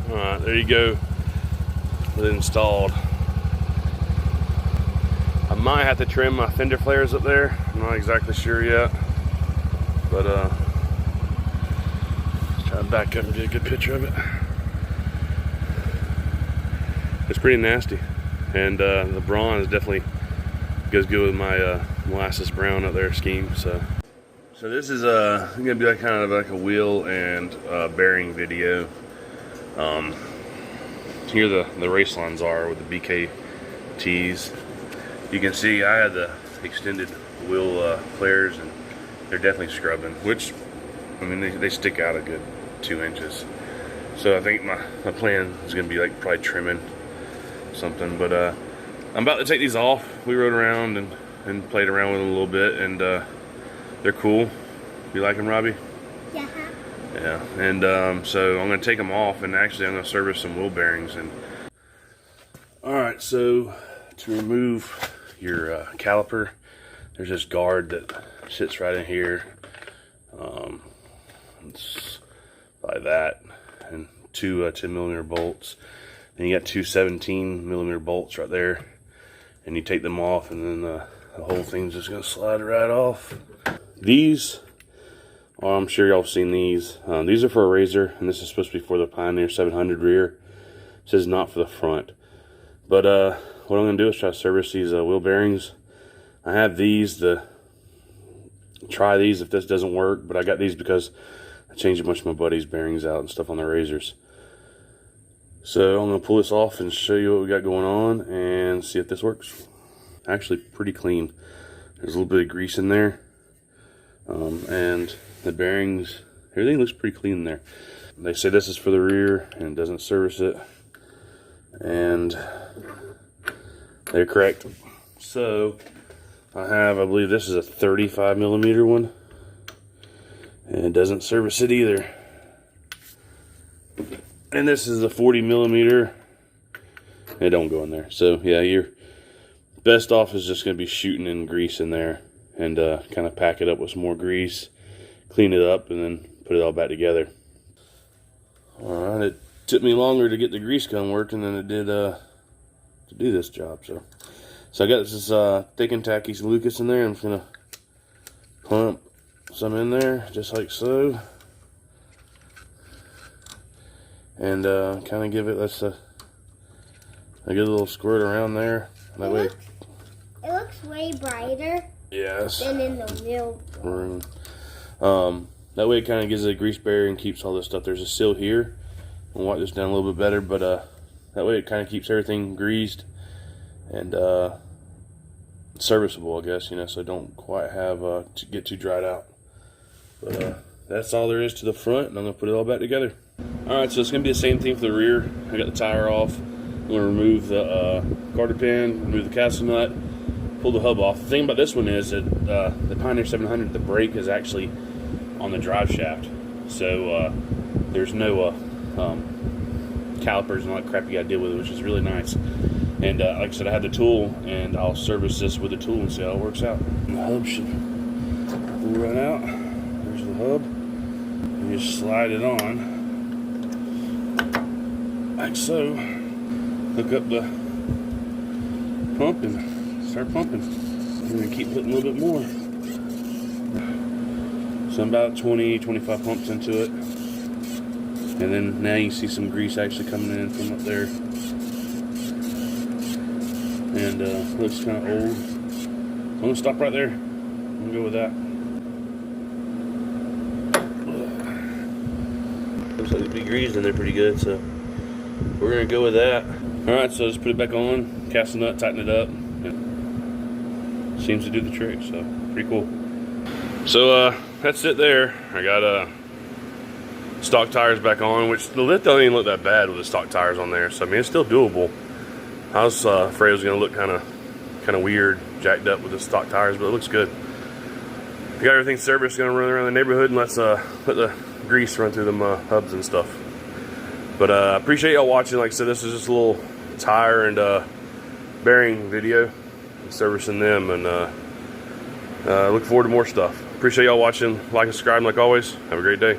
Alright, there you go. It's installed. I might have to trim my fender flares up there. I'm not exactly sure yet. But let's try to back up and get a good picture of it. It's pretty nasty. And the bronze definitely goes good with my molasses brown up there scheme. So this is gonna be like kind of like a wheel and bearing video. Here the race lines are with the BKTs. You can see I had the extended wheel flares, and they're definitely scrubbing, which, I mean, they stick out a good 2 inches. So I think my plan is gonna be like probably trimming something, but I'm about to take these off. We rode around and played around with them a little bit, and they're cool. You like them, Robbie? Yeah. Yeah, and so I'm going to take them off, and actually I'm going to service some wheel bearings. And alright, so to remove your caliper, there's this guard that sits right in here. It's by that, and two 10mm bolts. And you got two 17mm bolts right there, and you take them off, and then the whole thing's just going to slide right off. These, well, I'm sure y'all have seen these. These are for a Razor, and this is supposed to be for the Pioneer 700 rear. It says not for the front. But what I'm going to do is try to service these wheel bearings. I have these to try these if this doesn't work, but I got these because I changed a bunch of my buddies' bearings out and stuff on their Razors. So I'm going to pull this off and show you what we got going on and see if this works. Actually pretty clean. There's a little bit of grease in there. And the bearings, everything looks pretty clean in there. They say this is for the rear and doesn't service it. And they're correct. So I believe this is a 35mm one. And it doesn't service it either. And this is a 40mm. It don't go in there. So yeah, your best off is just going to be shooting in grease in there, and kind of pack it up with some more grease, clean it up, and then put it all back together. Alright, it took me longer to get the grease gun working than it did to do this job. So I got this thick and tacky Lucas in there. I'm just going to pump some in there, just like so. And kind of give it a good little squirt around there. That way, it looks way brighter. Yes. Than in the real room. That way it kind of gives it a grease barrier and keeps all this stuff. There's a seal here. I'll wipe this down a little bit better, but that way it kind of keeps everything greased and serviceable, I guess, you know, so don't quite have to get too dried out. But that's all there is to the front, and I'm going to put it all back together. Alright, so it's going to be the same thing for the rear. I got the tire off. I'm going to remove the garter pin, remove the castle nut, pull the hub off. The thing about this one is that the Pioneer 700, the brake is actually on the drive shaft. So there's no calipers and all that crap you got to deal with it, which is really nice. And like I said, I have the tool, and I'll service this with the tool and see how it works out. The hub should pull right out. There's the hub. You just slide it on, like so. Hook up the pump and start pumping. And then keep putting a little bit more. So I'm about 20-25 pumps into it. And then now you see some grease actually coming in from up there. And looks kind of old. I'm going to stop right there. I'm going to go with that. Looks like it'd be greased in there pretty good, so we're going to go with that. Alright, so just put it back on, cast the nut, tighten it up. It seems to do the trick, so pretty cool. So that's it there. I got stock tires back on, which the lift don't even look that bad with the stock tires on there. So I mean, it's still doable. I was afraid it was going to look kind of weird, jacked up with the stock tires, but it looks good. I got everything serviced, going to run around the neighborhood, and let's let the grease run through them hubs and stuff. But I appreciate y'all watching. Like I said, this is just a little tire and bearing video, servicing them, and look forward to more stuff. Appreciate y'all watching. Like and subscribe, like always. Have a great day.